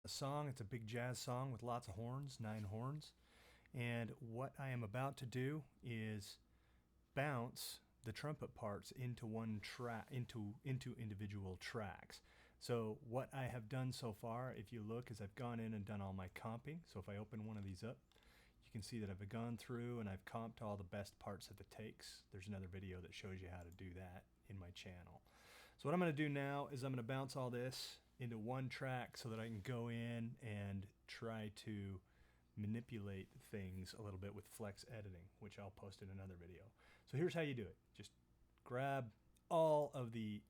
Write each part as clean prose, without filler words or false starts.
A song. It's a big jazz song with lots of horns, 9 horns. And what I am about to do is bounce the trumpet parts into one track, into individual tracks. So what I have done so far, if you look, is I've gone in and done all my comping. So if I open one of these up, you can see that I've gone through and I've comped all the best parts of the takes. There's another video that shows you how to do that in my channel. So what I'm going to do now is I'm going to bounce all this into one track so that I can go in and try to manipulate things a little bit with flex editing, which I'll post in another video. So here's how you do it. Just grab all of the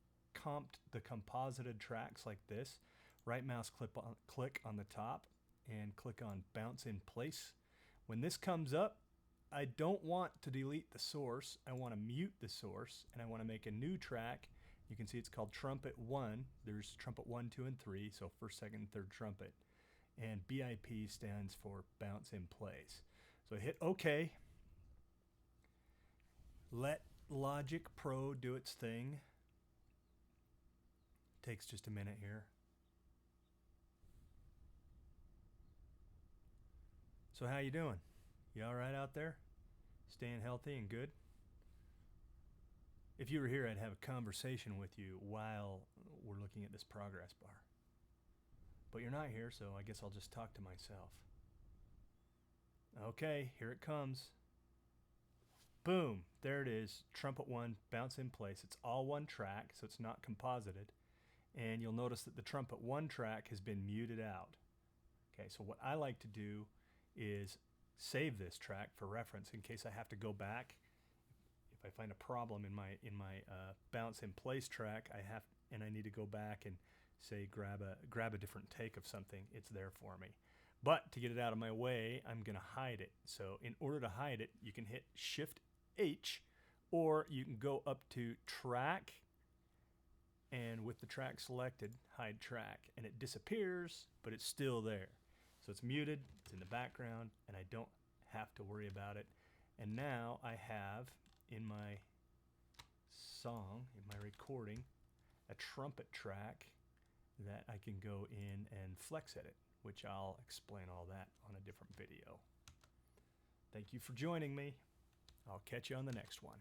composited tracks like this, right mouse click on the top and click on bounce in place. When this comes up, I don't want to delete the source. I want to mute the source and I want to make a new track. You can see it's called Trumpet 1. There's Trumpet 1, 2, and 3, so first, second, third trumpet. And BIP stands for bounce in place. So I hit OK. Let Logic Pro do its thing. Takes just a minute here. So how you doing? You all right out there? Staying healthy and good? If you were here, I'd have a conversation with you while we're looking at this progress bar. But you're not here, so I guess I'll just talk to myself. Okay, here it comes. Boom, there it is. Trumpet 1, bounce in place. It's all one track, so it's not composited. And you'll notice that the Trumpet 1 track has been muted out. Okay, so what I like to do is save this track for reference in case I have to go back. If I find a problem in my bounce in place track, I need to go back and say grab a different take of something, it's there for me. But to get it out of my way, I'm going to hide it. So in order to hide it, you can hit Shift H, or you can go up to Track, and with the track selected, hide track, and it disappears, but it's still there. So it's muted, it's in the background, and I don't have to worry about it. And now I have in my song, in my recording, a trumpet track that I can go in and flex edit, which I'll explain all that on a different video. Thank you for joining me. I'll catch you on the next one.